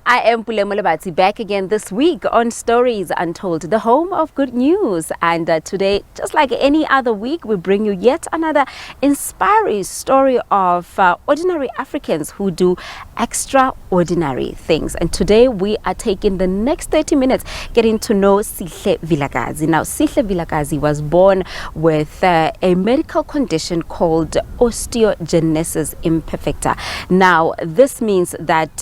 I am Pulemo Vazi, back again this week on Stories Untold, the home of good news. And today, just like any other week, we bring you yet another inspiring story of ordinary Africans who do extraordinary things. And today we are taking the next 30 minutes getting to know Sihle Vilakazi. Now, Sihle Vilakazi was born with a medical condition called osteogenesis imperfecta. Now, this means that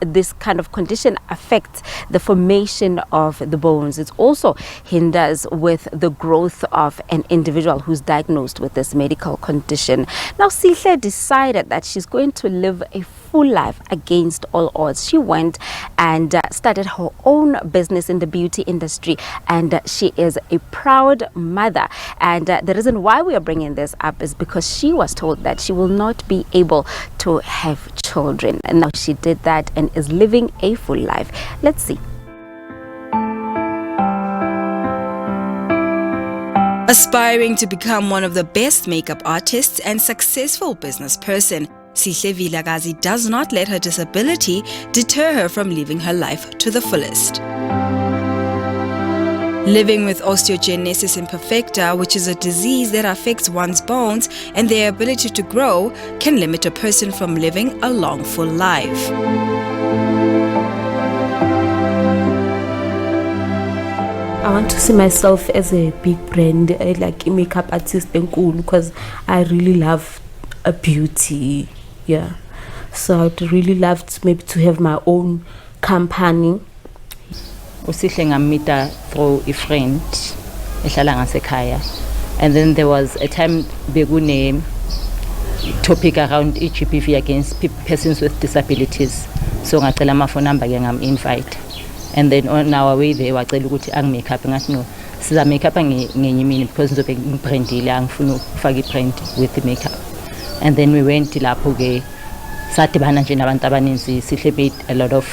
this kind of condition affects the formation of the bones. It also hinders with the growth of an individual who's diagnosed with this medical condition. Now, Sihle decided that she's going to live a full life against all odds. She went and started her own business in the beauty industry, and she is a proud mother. And the reason why we are bringing this up is because she was told that she will not be able to have children, and now she did that and is living a full life. Let's see. Aspiring to become one of the best makeup artists and successful business person, Sihle Vilakazi does not let her disability deter her from living her life to the fullest. Living with osteogenesis imperfecta, which is a disease that affects one's bones and their ability to grow, can limit a person from living a long, full life. I want to see myself as a big brand, like a makeup artist and cool, because I really love beauty. Yeah, so I'd really love maybe to have my own company. Usihle ngamita through a friend ehlala ngasekhaya, and then there was a time bekune topic around GBV against persons with disabilities, so ngacela ama phone number ke ngam invite, and then on our way there wacela ukuthi ang makeup ngathi no siza makeup ngenye imini because ngizobe ngibrandile angifuna ukufaka ibrand with the makeup. And then we went lapho ke sadibana nje nabantu abaninzi. Sihle made a lot of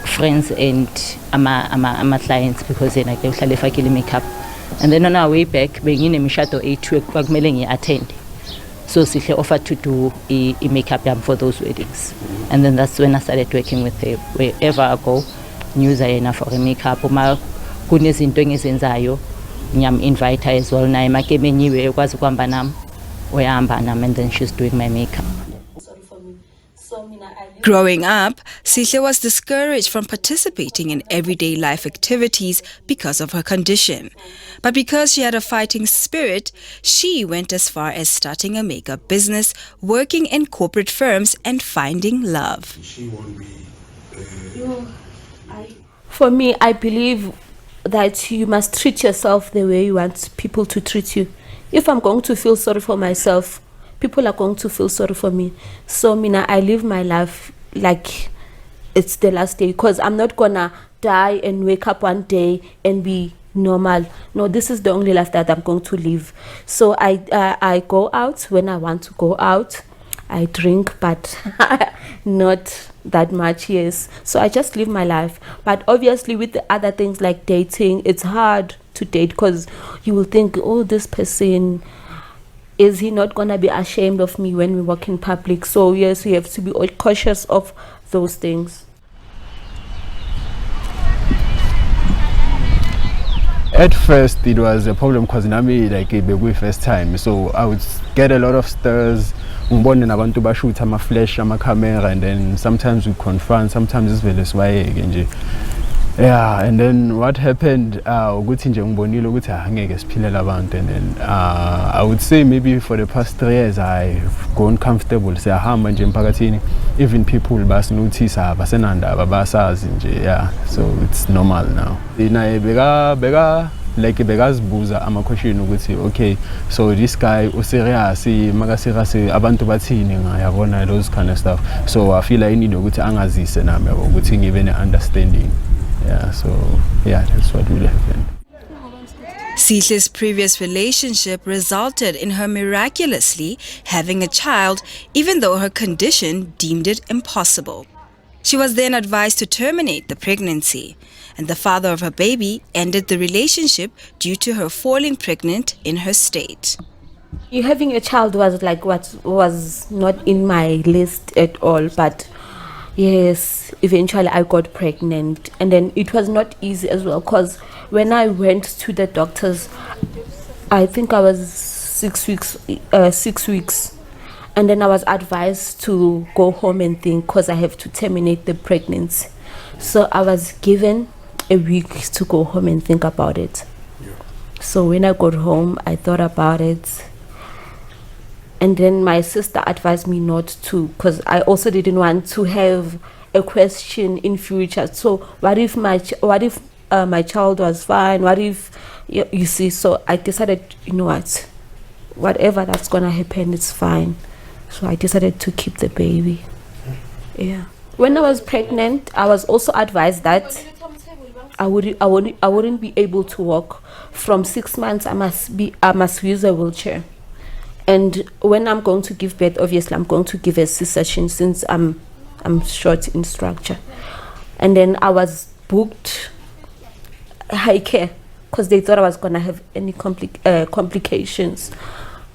friends and ama clients because yena ke uhlale efakile makeup. And then on our way back benginemishado e2 kwakumele ngi-attend, so Sihle offered to do a makeup yam for those weddings. And then that's when I started working with her. Wherever I go, news ayena for a makeup. Uma kunezinto engizenzayo ngiyam invite her as well, naye make menyiwe ukwazi ukuhamba nami and then she's doing my makeup. Growing up, Sihle was discouraged from participating in everyday life activities because of her condition. But because she had a fighting spirit, she went as far as starting a makeup business, working in corporate firms, and finding love. For me, I believe that you must treat yourself the way you want people to treat you. If I'm going to feel sorry for myself, people are going to feel sorry for me. So I live my life like it's the last day, because I'm not gonna die and wake up one day and be normal. No, this is the only life that I'm going to live. So I go out when I want to go out. I drink, but not that much, yes. So I just live my life. But obviously with the other things like dating, it's hard to date because you will think, oh, this person, is he not gonna be ashamed of me when we walk in public? So yes, we have to be all cautious of those things. At first it was a problem because nami like the first time, so I would get a lot of stirs. Ngibone nabantu bashoot ama flash ama camera, and then sometimes we confront, sometimes it's very swaye nje. Yeah, and then what happened ukuthi nje ngibonile ukuthi angeke siphilele abantu, and then I would say maybe for the past 3 years I've grown comfortable siyahamba nje emphakathini, even people basinotice abasenandaba basazi nje. Yeah, so it's normal now. Naye beka like bekazibuza ama question ukuthi okay, so this guy userious makaserious abantu bathini ngayabona, those kind of stuff. So I feel I need ukuthi angazise nami ukuthi ngibe ne understanding. Yeah, so yeah, that's what really happened. Sihle's previous relationship resulted in her miraculously having a child, even though her condition deemed it impossible. She was then advised to terminate the pregnancy, and the father of her baby ended the relationship due to her falling pregnant in her state. You having a child was like what was not in my list at all, but Yes, eventually I got pregnant, and then it was not easy as well, because when I went to the doctors, I think I was 6 weeks, and then I was advised to go home and think, because I have to terminate the pregnancy. So I was given a week to go home and think about it. So when I got home, I thought about it. And then my sister advised me not to, because I also didn't want to have a question in future. So what if my child was fine? What if you see? So I decided, you know what, whatever that's gonna happen, it's fine. So I decided to keep the baby. Yeah. When I was pregnant, I was also advised that I wouldn't be able to walk. From 6 months, I must use a wheelchair. And when I'm going to give birth, obviously I'm going to give a C-section, since I'm short in structure. And then I was booked high care, because they thought I was gonna have any complications.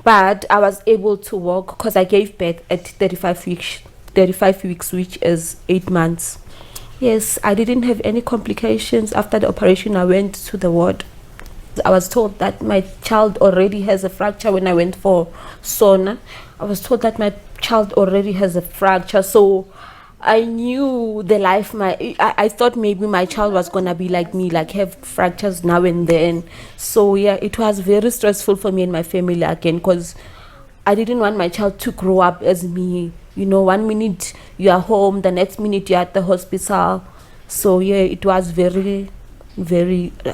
But I was able to walk, because I gave birth at 35 weeks, which is 8 months. Yes, I didn't have any complications. After the operation, I went to the ward. I was told that my child already has a fracture. When I went for sauna, I was told that my child already has a fracture. So I knew the life I thought maybe my child was gonna be like me, like have fractures now and then. So yeah, it was very stressful for me and my family again, because I didn't want my child to grow up as me. You know, 1 minute you are home, the next minute you're at the hospital. So yeah, it was very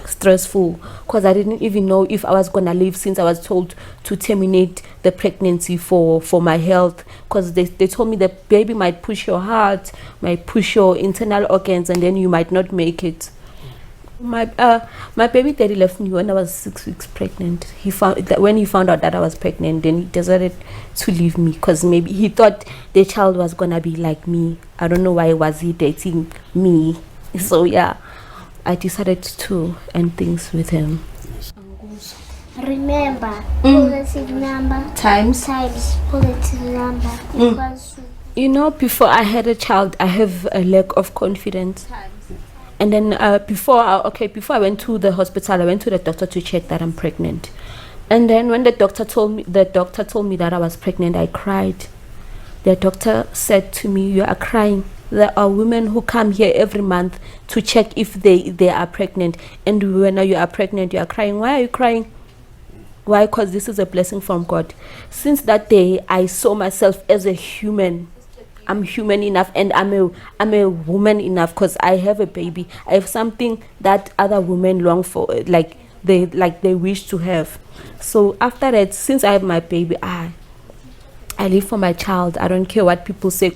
stressful, because I didn't even know if I was gonna live, since I was told to terminate the pregnancy for my health, because they told me the baby might push your heart, might push your internal organs, and then you might not make it. My baby daddy left me when I was 6 weeks pregnant. When he found out that I was pregnant, then he decided to leave me, because maybe he thought the child was gonna be like me. I don't know why was he dating me. So yeah, I decided to end things with him. Remember, positive number Times. positive number equals to. You know, before I had a child, I have a lack of confidence. And then before I went to the hospital, I went to the doctor to check that I'm pregnant. And then when the doctor told me that I was pregnant, I cried. The doctor said to me, "You are crying. There are women who come here every month to check if they are pregnant. And when you are pregnant, you are crying. Why are you crying?" Why? Because this is a blessing from God. Since that day, I saw myself as a human. I'm human enough, and I'm a woman enough, because I have a baby. I have something that other women long for, like they wish to have. So after that, since I have my baby, I live for my child. I don't care what people say.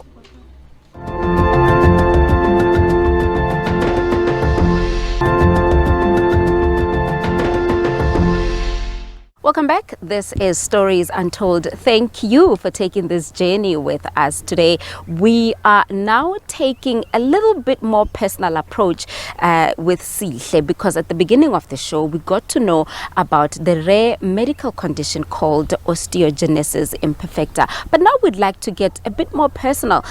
Welcome back. This is Stories Untold. Thank you for taking this journey with us today. We are now taking a little bit more personal approach with Sihle, because at the beginning of the show, we got to know about the rare medical condition called osteogenesis imperfecta. But now we'd like to get a bit more personal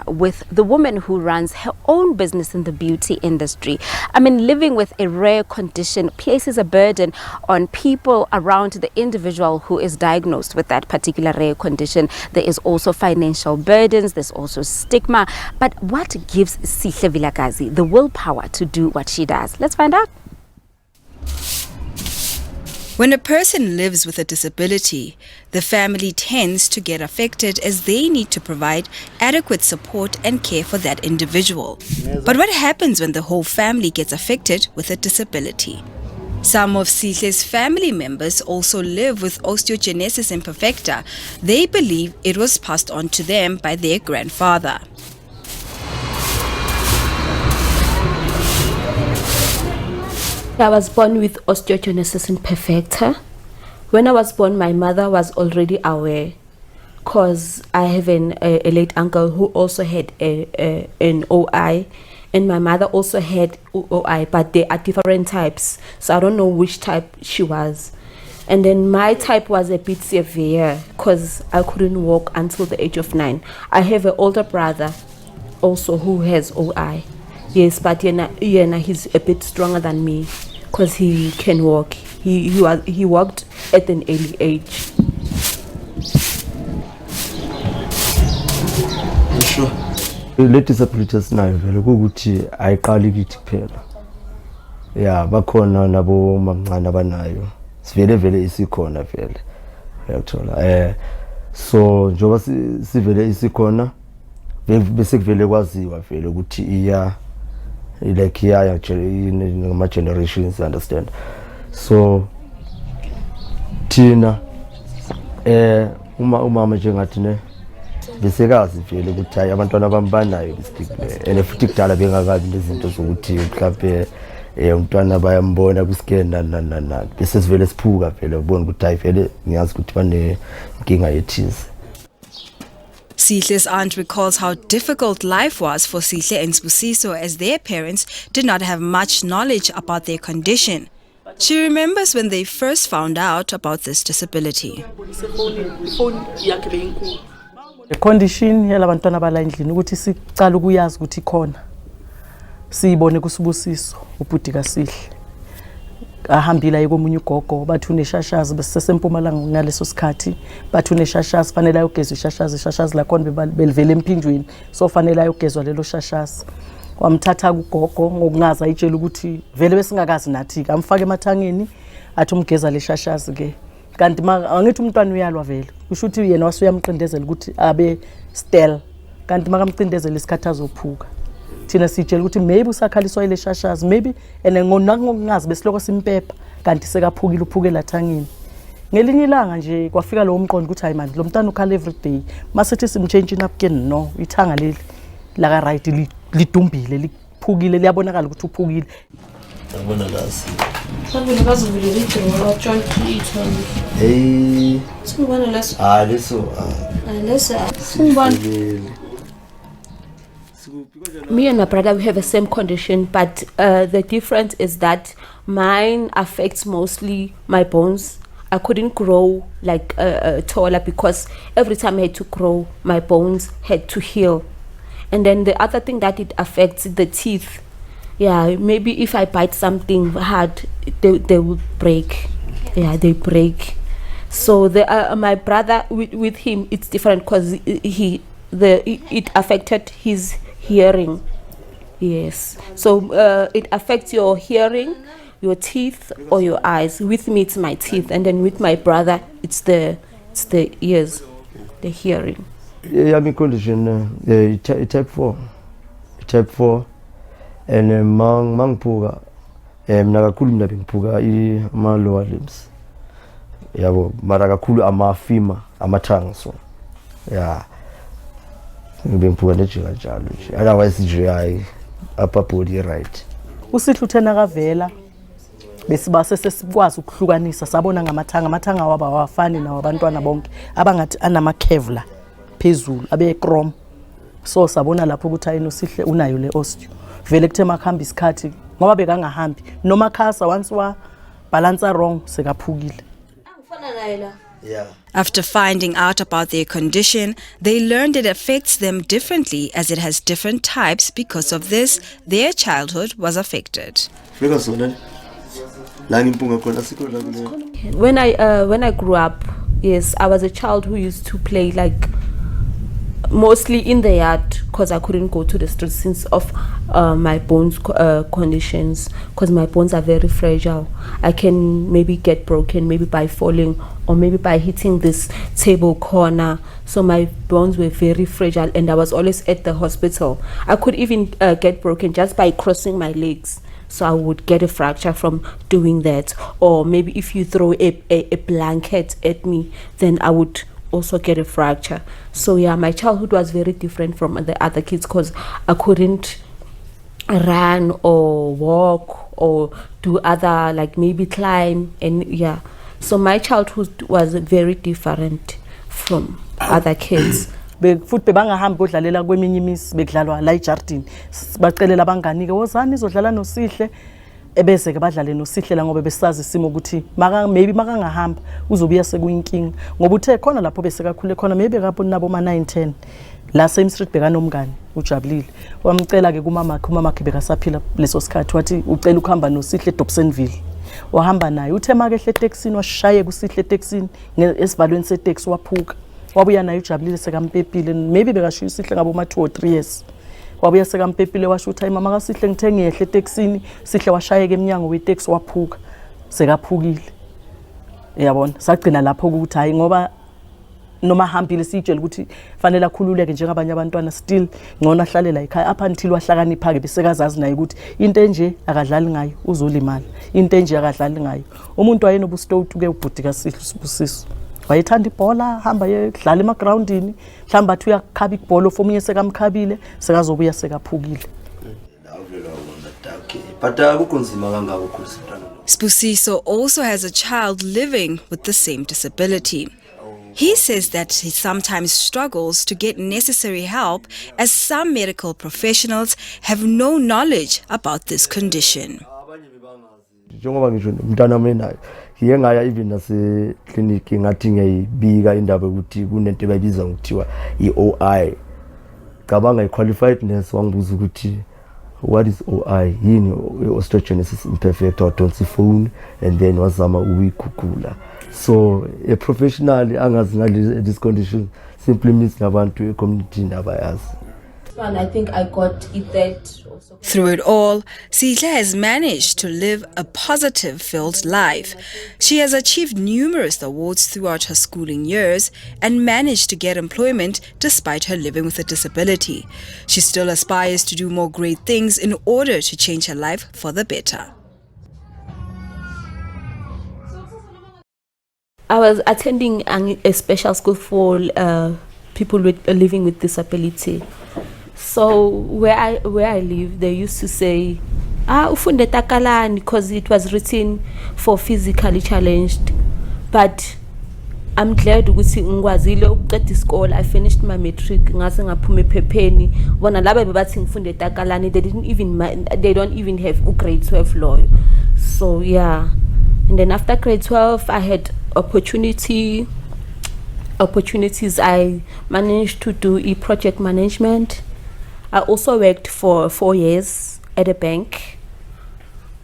with the woman who runs her own business in the beauty industry. I mean, living with a rare condition places a burden on people around the individual who is diagnosed with that particular rare condition. There is also financial burdens, there's also stigma. But what gives Sihle Vilakazi the willpower to do what she does? Let's find out. When a person lives with a disability, the family tends to get affected, as they need to provide adequate support and care for that individual. But what happens when the whole family gets affected with a disability? Some of Sihle's family members also live with osteogenesis imperfecta. They believe it was passed on to them by their grandfather. I was born with osteogenesis imperfecta. When I was born, my mother was already aware, because I have a late uncle who also had an OI, and my mother also had OI, but they are different types. So I don't know which type she was. And then my type was a bit severe, because I couldn't walk until the age of 9. I have an older brother also who has OI. Yes, but Yena he's a bit stronger than me because he can walk. He walked at an early age. Sure. Le disability esinayo vele ukuthi ayiqali kithi kuphela. Yeah, bakhona nabo mamncane abanayo. Sivele isikhona vele. Uyathola. So njoba sivele isikhona bese kuvele kwaziwa vele ukuthi iya like iya ngama generations, understand. So thina umama njengathi ne besekazi vele ukuthi hayi abantwana bambanayo and futhi kudala bengakabi lezinto zokuthi mhlawumbe umntwana bayambona kwiscan na bese sivele siphuka vele ubona ukuthi hayi vele ngiyazi ukuthi bane inkinga yethize. Sihle's aunt recalls how difficult life was for Sihle and Sbusiso as their parents did not have much knowledge about their condition. She remembers when they first found out about this disability. The condition yalabantwana bala endlini ukuthi sicala ukuyazi ukuthi khona. Siyibone kuSibusiso ubhuti kaSihle. Ahambila yekomunye ugogo bathi uneshashazi besesempumalanga ngaleso sikhathi bathi uneshashazi fanele ayogezwa ishashazi lakhona belivela emphinjweni so fanele ayogezwa lelo shashazi. Wamthatha kugogo ngokungaza ayitshela ukuthi vele besingakazi nathi amfake emathangeni athi umgeza leshashazi ke kanti angithi umntwana uyalwa vele kusho ukuthi yena wasuyamqindezela ukuthi abe still kanti makamqindezela isikhathi azophuka. Thina sitshela ukuthi maybe usakhaliswa ile shashazi maybe ene ngokungazi besiloko simpepa kanti sekaphukile uphukela thangeni. Ngelinye ilanga nje kwafika lo umqondo ukuthi hayi manje lo mntana ukhala every day masithi simchange napkin no ithanga leli la ka right lidumbile liphukile liyabonakala ukuthi uphukile. Ngibona lasi. Sabona bazovule lidrowa John Clayton. Hey. Singibona leso. Leso. Leso. Singibona. Me and my brother, we have the same condition, but the difference is that mine affects mostly my bones. I couldn't grow like taller because every time I had to grow, my bones had to heal. And then the other thing that it affects the teeth. Yeah, maybe if I bite something hard, they will break. Yeah, they break. So my brother, with him, it's different because it affected his hearing. Yes, so it affects your hearing, your teeth, or your eyes. With me, it's my teeth, and then with my brother, it's the ears, the hearing. Yeah, my condition type 4, and mangpuga, nakakhulu mina bengiphuka ama lower limbs. Yabo, mara kakhulu amafima, amathanga so. Yeah. Otherwise nje upper body right. Usihle uthena kavela besibase sesikwazi ukuhlukanisa sabona ngamathanga waba wafani nawo abantwana bonke abangathi anama kevlar phezulu abe chrome so sabona lapho ukuthi ayino Sihle unayo le osteo vele kuthe makhamba isikhathi ngoba bekangahambi noma khasa once wa balance wrong sekaphukile. Yeah. After finding out about their condition, they learned it affects them differently as it has different types. Because of this, their childhood was affected. When I grew up, yes, I was a child who used to play like mostly in the yard because I couldn't go to the streets since of my bones conditions, because my bones are very fragile. I can maybe get broken maybe by falling or maybe by hitting this table corner. So my bones were very fragile and I was always at the hospital. I could even get broken just by crossing my legs. So I would get a fracture from doing that. Or maybe if you throw a blanket at me, then I would also get a fracture. So yeah, my childhood was very different from the other kids because I couldn't run or walk or do other, like maybe climb, and yeah, so my childhood was very different from other kids. Futhi bebangahambi kodlalela kweminye imisi bekudlalwa la ejardini bacelela abangani ke wozani izodlala noSihle ebese ke badlale noSihle la ngoba besazi isimo ukuthi maybe makangahamba uzobuya sekuyinkinga ngoba uthe khona lapho bese kakhulu khona maybe kapho nabo ma 910 la same street bekanomngane ujabulile wamcela ke kumama ke bekasaphila leso sikhathi wathi ucela ukuhamba noSihle eDobsonville wahamba naye uthe make ehle taxini washaye kuSihle taxini esivalweni setaxi waphuka wabuya naye ujabulile sekampepile maybe bekashiya uSihle ngabo ma 2 or 3 years wabuya sekampepile washo uthi mama kaSihle ngithe ngiyehle eTaxini Sihle washayeke eminyango weTaxi waphuka sekaphukile yabona sagcina lapho ukuthi hayi ngoba noma hambile sijele ukuthi fanele akhululeke njengabanye abantwana still ngona ahlalela ekhaya up until wahlakanipha ke besekazazi naye ukuthi into enje akadlali ngayo uzolimala into enje akadlali ngayo umuntu wayenobustotu ke ubhuti kaSihle usibusiso wayethanda ibhola hamba yedlala emagroundini mhlamba athi uyakhaba ibhola omunye sekamkhabile sekazobuya sekaphukile but akunzima kangako ukukhulisa umntwana. Spusiso also has a child living with the same disability. He says that he sometimes struggles to get necessary help as some medical professionals have no knowledge about this condition. Njengoba ngisho umntwana menayo ngiye ngaya even nase clinic ngathi ngiyibika indaba ukuthi kunento ebayibiza ngokuthiwa iOI cabanga iqualified nurse wangibuza ukuthi what is OI yini osteogenesis imperfecta wadonsiphone and then wazama ukuyikhukhula so a professional angazi ngale this condition simply means nabantu community abayazi. And I think I got it that also. Through it all, Sihle has managed to live a positive-filled life. She has achieved numerous awards throughout her schooling years and managed to get employment despite her living with a disability. She still aspires to do more great things in order to change her life for the better. I was attending a special school for people living with disability. So where I live, they used to say, ufunde takalani, because it was written for physically challenged. But I'm glad ukuthi ngikwazile ukuqeda isikole. I finished my matric ngase ngaphume ephepheni. Bona laba bebathi ngifunde takalani, they don't even have grade 12 law. So yeah. And then after grade 12 I had opportunities. I managed to do project management. I also worked for 4 years at a bank.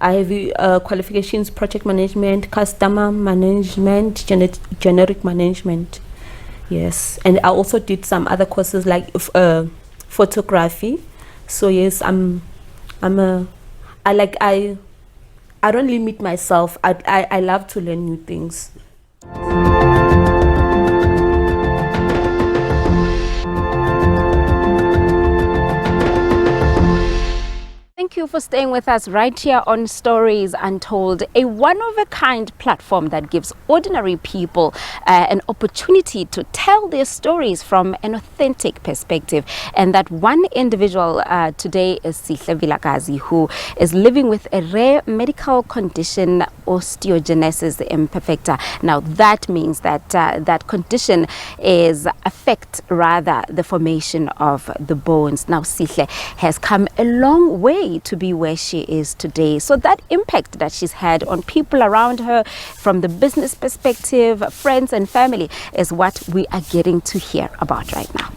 I have qualifications: project management, customer management, generic management. Yes, and I also did some other courses like photography. So yes, I don't limit myself. I love to learn new things. Thank you for staying with us right here on Stories Untold, a one-of-a-kind platform that gives ordinary people an opportunity to tell their stories from an authentic perspective. And that one individual today is Sihle Vilakazi, who is living with a rare medical condition, osteogenesis imperfecta. Now, that means that that condition affects the formation of the bones. Now, Sihle has come a long way to be where she is today. So that impact that she's had on people around her from the business perspective, friends and family, is what we are getting to hear about right now.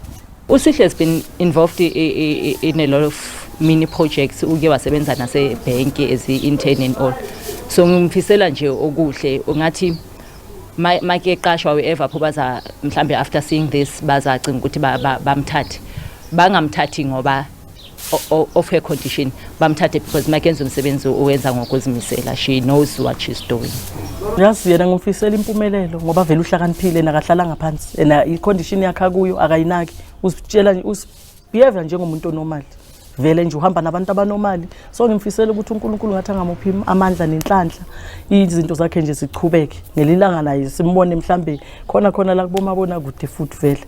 Usihle has been involved in a lot of mini projects. Uke wasebenza nase bank as intern and all. So ngimfisela nje okuhle ungathi make eqashwa wherever pho baza mhlambe after seeing this bazacinga ukuthi bamthathe bangamthathi ngoba of her condition bamthathe because makenza umsebenzi owenza ngokuzimisela. She knows what she's doing. Yazi yena ngumfisela impumelelo ngoba vele uhlakaniphile nakahlala ngaphansi ena icondition yakhe kuyo akayinaki usitshela usibehave njengomuntu normal vele nje uhamba nabantu abanomali. So ngimfisela ukuthi uNkulunkulu ngathi angamuphi amandla nenhlanhla izinto zakhe nje zichubeke ngelilanga naye simbone mhlambe khona la kubomabona kude futhi vele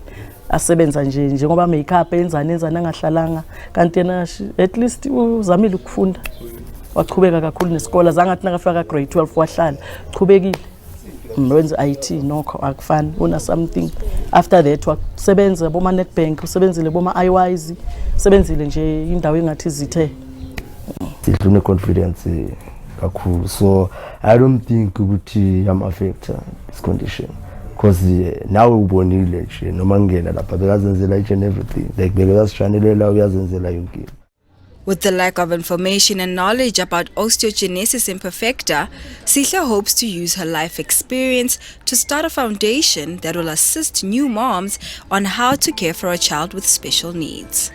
asebenza nje njengoba makeup enzana angahlalanga kanti yena at least uzamile ukufunda waqhubeka kakhulu nesikole zangathi nakafika grade 12 wahlala chubekile wenza IT nokho akufani una something after that wasebenza boma Netbank usebenzile boma iWise sebenzile nje indawo engathi zithe sidlune confidence kakhulu. So I don't think ukuthi yam-affecta this condition, because nawe ubonile nje noma ngena lapha bekazenzela each and everything, like bekazishanelela uyazenzela yonke. With the lack of information and knowledge about osteogenesis imperfecta, Sihle hopes to use her life experience to start a foundation that will assist new moms on how to care for a child with special needs.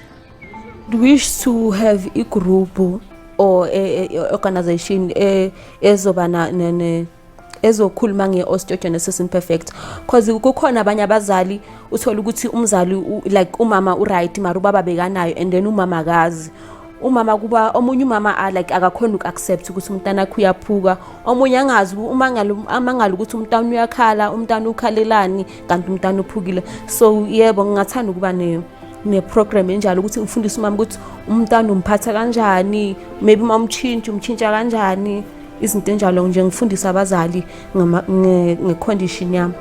We wish to have a group or a organization ezokhuluma nge-osteogenesis imperfecta, because kukhona abanye abazali uthola ukuthi umzali like umama uright mara ubaba bekanayo, and then umama akazi. Umama kuba omunye umama like akakhona uku-accept ukuthi umntana akhe uyaphuka, omunye angazi amangala ukuthi umntana uyakhala, umntana ukhalelani kanti umntana uphukile. So yebo ngingathanda ukuba ne-program enjalo ukuthi ngifundise umama ukuthi umntana umphatha kanjani, maybe umtshintsha kanjani, izinto enjalo nje ngifundisa abazali nge-condition yami.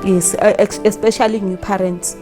Yes, especially new parents.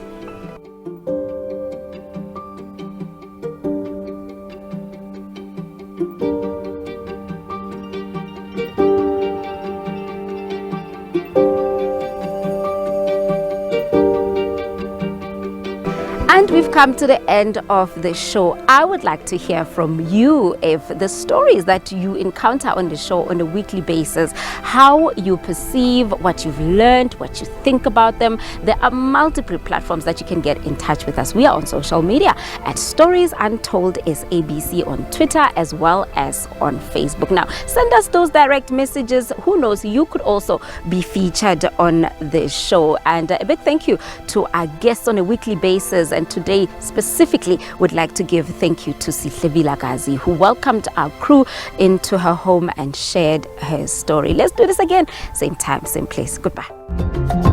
And we've come to the end of the show. I would like to hear from you if the stories that you encounter on the show on a weekly basis, how you perceive what you've learned, what you think about them. There are multiple platforms that you can get in touch with us. We are on social media at Stories Untold SABC on Twitter as well as on Facebook. Now, send us those direct messages. Who knows, you could also be featured on the show. And a big thank you to our guests on a weekly basis. And today specifically would like to give thank you to Sihle Vazi, who welcomed our crew into her home and shared her story. Let's do this again, same time, same place. Goodbye.